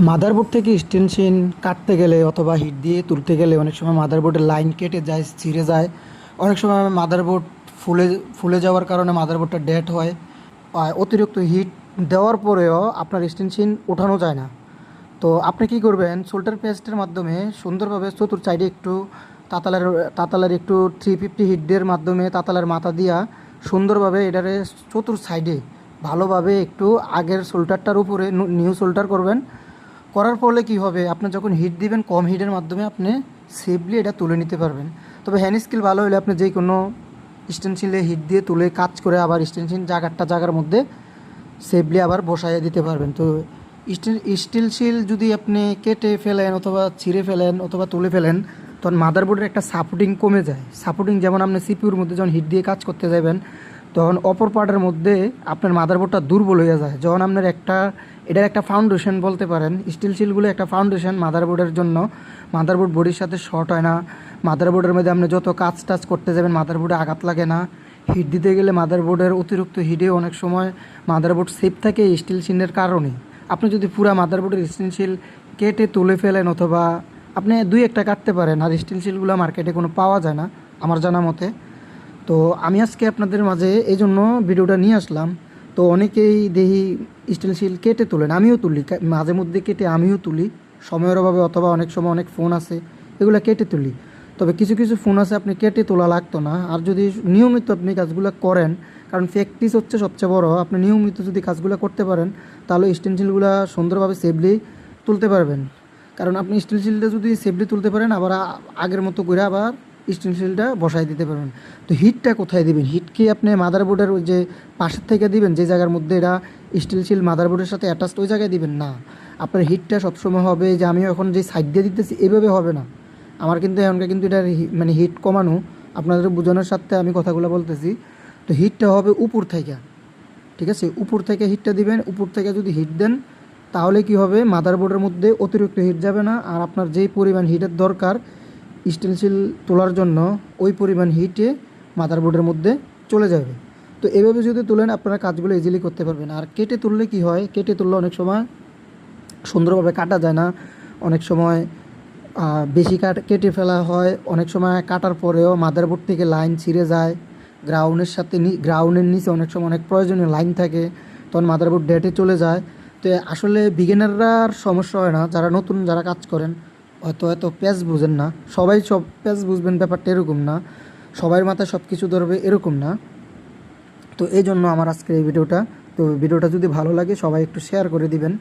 Motherboard থেকে extension কাটতে গেলে অথবা হিট দিয়ে তুলতে গেলে অনেক সময় মাদারবোর্ডের লাইন কেটে যায়, ছিঁড়ে যায়। অনেক সময় মাদারবোর্ড ফুলে ফুলে যাওয়ার কারণে মাদারবোর্ডটা ডেড হয়। আর অতিরিক্ত হিট দেওয়ার পরেও আপনার এক্সটেনশন ওঠানো যায় না। তো আপনি কি করবেন, সোল্ডার পেস্টের মাধ্যমে সুন্দরভাবে চতুর সাইডে একটু তাতালের তাতালের একটু 350 হিট দিয়ে মাধ্যমে তাতালের মাথা দিয়া সুন্দরভাবে এটারে চতুর সাইডে ভালোভাবে একটু আগের সোল্ডারটার উপরে নিউ সোল্ডার করবেন। করার ফলে কি হবে, আপনি যখন হিট দিবেন কম হিটের মাধ্যমে আপনি সেফলি এটা তুলে নিতে পারবেন। তবে হ্যান্ড স্কিল ভালো হলে আপনি যে কোনো স্টেনসিলে হিট দিয়ে তুলে কাজ করে আবার স্টেনসিল জায়গার মধ্যে সেফলি আবার বসাইয়ে দিতে পারবেন। তো স্টিল শিল যদি আপনি কেটে ফেলেন অথবা ছিঁড়ে ফেলেন অথবা তুলে ফেলেন, তখন মাদারবোর্ডের একটা সাপোর্টিং কমে যায়। সাপোর্টিং যেমন আপনি সিপিউর মধ্যে যখন হিট দিয়ে কাজ করতে যাবেন, তখন অপর পার্টের মধ্যে আপনার মাদারবোর্ডটা দুর্বল হয়ে যায়। যখন আপনার এটার একটা ফাউন্ডেশন বলতে পারেন, স্টিল শিলগুলো একটা ফাউন্ডেশন মাদারবোর্ডের জন্য। মাদারবোর্ড বডির সাথে শর্ট হয় না। মাদারবোর্ডের মধ্যে আপনি যত কাজ টাজ করতে যাবেন মাদারবোর্ডে আঘাত লাগে না। হিট দিতে গেলে মাদারবোর্ডের অতিরিক্ত হিটে অনেক সময় মাদারবোর্ড সেফ থাকে স্টিল শিলের কারণে। আপনি যদি পুরো মাদারবোর্ডের স্টিল শিল কেটে তুলে ফেলেন অথবা আপনি দুই একটা কাটতে পারেন, আর স্টিল শিলগুলো মার্কেটে কোনো পাওয়া যায় না আমার জানা মতে। তো আমি আজকে আপনাদের মাঝে এই জন্য ভিডিওটা নিয়ে আসলাম। তো অনেকেই দেখি স্টিল শিল কেটে তোলেন, আমিও তুলি, মাঝে মধ্যে কেটে আমিও তুলি সময়ের অভাবে, অথবা অনেক সময় অনেক ফোন আছে এগুলো কেটে তুলি। তবে কিছু কিছু ফোন আছে আপনি কেটে তোলা লাগতো না, আর যদি নিয়মিত আপনি কাজগুলো করেন, কারণ প্র্যাকটিস হচ্ছে সবচেয়ে বড়। আপনি নিয়মিত যদি কাজগুলো করতে পারেন তাহলে স্টিল শিলগুলো সুন্দরভাবে সেফলি তুলতে পারবেন। কারণ আপনি স্টিল শিলটা যদি সেফলি তুলতে পারেন আবার আগের মতো করে আবার স্টিল শিলটা বসাই দিতে পারবেন। তো হিটটা কোথায় দিবেন, হিট কি আপনি মাদারবোর্ডের ওই যে পাশের থেকে দিবেন যে জায়গার মধ্যে এটা স্টিল শিল মাদারবোর্ডের সাথে অ্যাটাচড, ওই জায়গায় দিবেন না। আপনার হিটটা সবসময় হবে যে আমি এখন যে সাইড দিয়ে দিতেছি এভাবে হবে না। আমার কিন্তু এখনকার কিন্তু এটা মানে হিট কমানো, আপনাদের বোঝানোর সাথে আমি কথাগুলো বলতেছি। তো হিটটা হবে উপর থেকে, ঠিক আছে? উপর থেকে হিটটা দিবেন। উপর থেকে যদি হিট দেন তাহলে কি হবে, মাদারবোর্ডের মধ্যে অতিরিক্ত হিট যাবে না, আর আপনার যেই পরিমাণ হিটের দরকার স্টেনসিল শিল তোলার জন্য ওই পরিমাণ হিটে মাদারবোর্ডের মধ্যে চলে যাবে। তো এভাবে যদি তুলেন আপনারা কাজগুলো ইজিলি করতে পারবেন। আর কেটে তুললে কি হয়, কেটে তুললে অনেক সময় সুন্দরভাবে কাটা যায় না, অনেক সময় বেশি কেটে ফেলা হয়, অনেক সময় কাটার পরেও মাদারবোর্ড থেকে লাইন ছিঁড়ে যায়। গ্রাউন্ডের নিচে অনেক সময় অনেক প্রয়োজনীয় লাইন থাকে, তখন মাদারবোর্ড ডেটে চলে যায়। তো আসলে বিগিনাররা আর সমস্যা হয় না, যারা নতুন যারা কাজ করেন হয়তো প্যাচ বুঝেন না। সবাই সব প্যাচ বুঝবেন ব্যাপারটা এরকম না, সবার মাথায় সব কিছু ধরবে এরকম না। তো এই জন্য আমার আজকের এই ভিডিওটা। তো ভিডিওটা যদি ভালো লাগে সবাই একটু শেয়ার করে দিবেন।